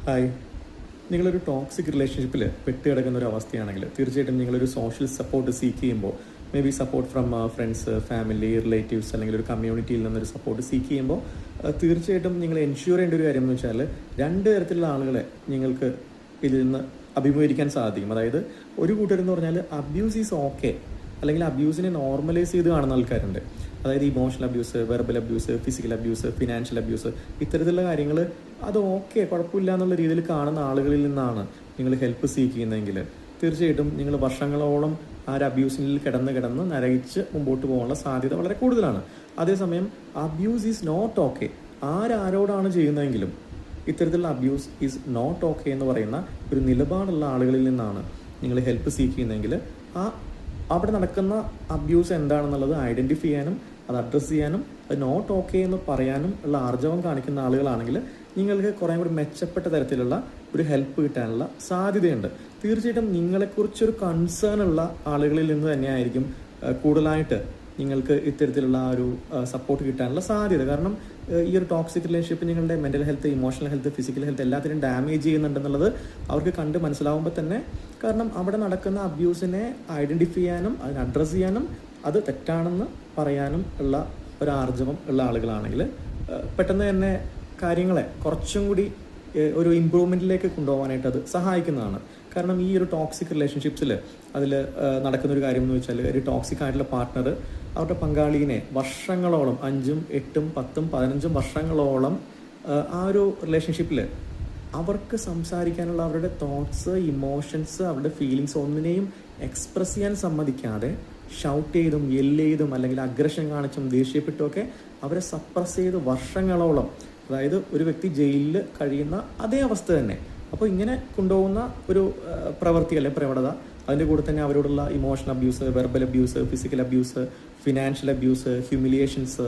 Hi. നിങ്ങളൊരു toxic റിലേഷൻഷിപ്പിൽ പെട്ടുകിടക്കുന്ന ഒരു അവസ്ഥയാണെങ്കിൽ തീർച്ചയായിട്ടും നിങ്ങളൊരു സോഷ്യൽ സപ്പോർട്ട് സീക്ക് ചെയ്യുമ്പോൾ, may be support from friends, family, relatives അല്ലെങ്കിൽ ഒരു കമ്മ്യൂണിറ്റിയിൽ നിന്നൊരു സപ്പോർട്ട് സീക്ക് ചെയ്യുമ്പോൾ തീർച്ചയായിട്ടും നിങ്ങൾ എൻഷ്യൂർ ചെയ്യേണ്ട ഒരു കാര്യം എന്ന് വെച്ചാൽ രണ്ട് തരത്തിലുള്ള ആളുകളെ നിങ്ങൾക്ക് ഇതിൽ നിന്ന് അഭിമുഖീകരിക്കാൻ സാധിക്കും. അതായത് ഒരു കൂട്ടരെന്ന് പറഞ്ഞാൽ അബ്യൂസ് ഈസ് ഓക്കെ, അല്ലെങ്കിൽ അബ്യൂസിനെ നോർമലൈസ് ചെയ്ത് കാണുന്ന ആൾക്കാരുണ്ട്. അതായത് emotional abuse, verbal abuse, physical abuse, financial abuse, ഇത്തരത്തിലുള്ള കാര്യങ്ങൾ അത് ഓക്കെ, കുഴപ്പമില്ല എന്നുള്ള രീതിയിൽ കാണുന്ന ആളുകളിൽ നിന്നാണ് നിങ്ങൾ ഹെൽപ്പ് സീക്ക് ചെയ്യുന്നതെങ്കിൽ തീർച്ചയായിട്ടും നിങ്ങൾ വർഷങ്ങളോളം ആ ഒരു അബ്യൂസിനിൽ കിടന്ന് നരകിച്ച് മുമ്പോട്ട് പോകാനുള്ള സാധ്യത വളരെ കൂടുതലാണ്. അതേസമയം അബ്യൂസ് ഈസ് നോട്ട് ഓക്കെ, ആരോടാണ് ചെയ്യുന്നതെങ്കിലും ഇത്തരത്തിലുള്ള അബ്യൂസ് ഈസ് നോട്ട് ഓക്കെ എന്ന് പറയുന്ന ഒരു നിലപാടുള്ള ആളുകളിൽ നിന്നാണ് നിങ്ങൾ ഹെൽപ്പ് സീക്ക് ചെയ്യുന്നതെങ്കിൽ അവിടെ നടക്കുന്ന അബ്യൂസ് എന്താണെന്നുള്ളത് ഐഡൻറ്റിഫൈ ചെയ്യാനും അത് അഡ്രസ്സ് ചെയ്യാനും അത് നോട്ട് ഓക്കെ എന്ന് പറയാനും ഉള്ള ആർജവം കാണിക്കുന്ന ആളുകളാണെങ്കിൽ നിങ്ങൾക്ക് കുറേ കൂടി മെച്ചപ്പെട്ട തരത്തിലുള്ള ഒരു ഹെൽപ്പ് കിട്ടാനുള്ള സാധ്യതയുണ്ട്. തീർച്ചയായിട്ടും നിങ്ങളെക്കുറിച്ചൊരു കൺസേൺ ഉള്ള ആളുകളിൽ നിന്ന് തന്നെയായിരിക്കും കൂടുതലായിട്ട് നിങ്ങൾക്ക് ഇത്തരത്തിലുള്ള ഒരു സപ്പോർട്ട് കിട്ടാനുള്ള സാധ്യത. കാരണം ഈ ഒരു ടോക്സിക് റിലേഷൻഷിപ്പ് നിങ്ങളുടെ mental health, emotional health, physical health എല്ലാത്തിനും ഡാമേജ് ചെയ്യുന്നുണ്ടെന്നുള്ളത് അവർക്ക് കണ്ട് മനസ്സിലാവുമ്പോൾ തന്നെ, കാരണം അവിടെ നടക്കുന്ന അബ്യൂസിനെ ഐഡൻറ്റിഫൈ ചെയ്യാനും അതിനെ അഡ്രസ്സ് ചെയ്യാനും അത് തെറ്റാണെന്ന് പറയാനും ഉള്ള ഒരു ആർജവം ഉള്ള ആളുകളാണെങ്കിൽ പെട്ടെന്ന് തന്നെ കാര്യങ്ങളെ കുറച്ചും കൂടി ഒരു ഇമ്പ്രൂവ്മെൻറ്റിലേക്ക് കൊണ്ടുപോകാനായിട്ട് അത് സഹായിക്കുന്നതാണ്. കാരണം ഈ ഒരു ടോക്സിക് റിലേഷൻഷിപ്സിൽ അതിൽ നടക്കുന്നൊരു കാര്യം എന്ന് വെച്ചാൽ, ഒരു ടോക്സിക് ആയിട്ടുള്ള പാർട്ട്ണർ അവരുടെ പങ്കാളിനെ വർഷങ്ങളോളം 5, 8, 10, 15 വർഷങ്ങളോളം ആ ഒരു റിലേഷൻഷിപ്പിൽ അവർക്ക് സംസാരിക്കാനുള്ള അവരുടെ തോട്ട്സ്, ഇമോഷൻസ്, അവരുടെ ഫീലിങ്സ് ഒന്നിനെയും എക്സ്പ്രസ് ചെയ്യാൻ സമ്മതിക്കാതെ ഷൗട്ട് ചെയ്തും യെല്ല് ചെയ്തും അല്ലെങ്കിൽ അഗ്രഷൻ കാണിച്ചും ദേഷ്യപ്പെട്ടുമൊക്കെ അവരെ സപ്രസ് ചെയ്ത് വർഷങ്ങളോളം, അതായത് ഒരു വ്യക്തി ജയിലിൽ കഴിയുന്ന അതേ അവസ്ഥ തന്നെ. അപ്പോൾ ഇങ്ങനെ കൊണ്ടുപോകുന്ന ഒരു പ്രവൃത്തി അല്ലെങ്കിൽ പ്രവണത, അതിൻ്റെ കൂടെ തന്നെ അവരോടുള്ള emotional abuse, verbal abuse, physical abuse, financial abuse, humiliations,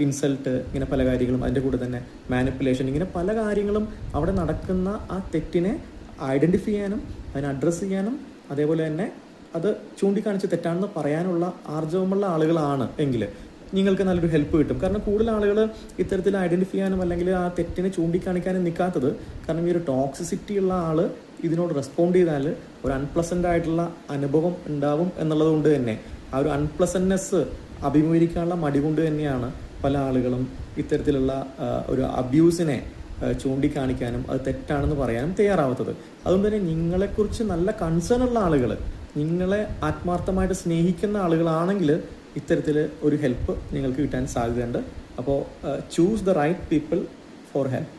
insult, ഇങ്ങനെ പല കാര്യങ്ങളും, അതിൻ്റെ കൂടെ തന്നെ മാനിപ്പുലേഷൻ, ഇങ്ങനെ പല കാര്യങ്ങളും അവിടെ നടക്കുന്ന ആ തെറ്റിനെ ഐഡൻറ്റിഫൈ ചെയ്യാനും അതിനെ അഡ്രസ്സ് ചെയ്യാനും അതേപോലെ തന്നെ അത് ചൂണ്ടിക്കാണിച്ച് തെറ്റാണെന്ന് പറയാനുള്ള ആർജവമുള്ള ആളുകളാണ് എങ്കിൽ നിങ്ങൾക്ക് നല്ലൊരു ഹെൽപ്പ് കിട്ടും. കാരണം കൂടുതൽ ആളുകൾ ഇത്തരത്തിൽ ഐഡൻറ്റിഫൈ ചെയ്യാനും അല്ലെങ്കിൽ ആ തെറ്റിനെ ചൂണ്ടിക്കാണിക്കാനും നിൽക്കാത്തത് കാരണം ഈ ഒരു ടോക്സിസിറ്റി ഉള്ള ആൾ ഇതിനോട് റെസ്പോണ്ട് ചെയ്താൽ ഒരു അൺപ്ലസൻ്റ് ആയിട്ടുള്ള അനുഭവം ഉണ്ടാവും എന്നുള്ളത് കൊണ്ട് തന്നെ ആ ഒരു അൺപ്ലസൻറ്റ്നെസ് അഭിമുഖീകരിക്കാനുള്ള മടി കൊണ്ട് തന്നെയാണ് പല ആളുകളും ഇത്തരത്തിലുള്ള ഒരു അബ്യൂസിനെ ചൂണ്ടിക്കാണിക്കാനും അത് തെറ്റാണെന്ന് പറയാനും തയ്യാറാവാത്തത്. അതുകൊണ്ട് തന്നെ നിങ്ങളെക്കുറിച്ച് നല്ല കൺസേൺ ഉള്ള ആളുകൾ, നിങ്ങളെ ആത്മാർത്ഥമായിട്ട് സ്നേഹിക്കുന്ന ആളുകളാണെങ്കിൽ ഇത്തരത്തിൽ ഒരു ഹെൽപ്പ് നിങ്ങൾക്ക് കിട്ടാൻ സാധ്യതയുണ്ട്. അപ്പോൾ choose the right people for help.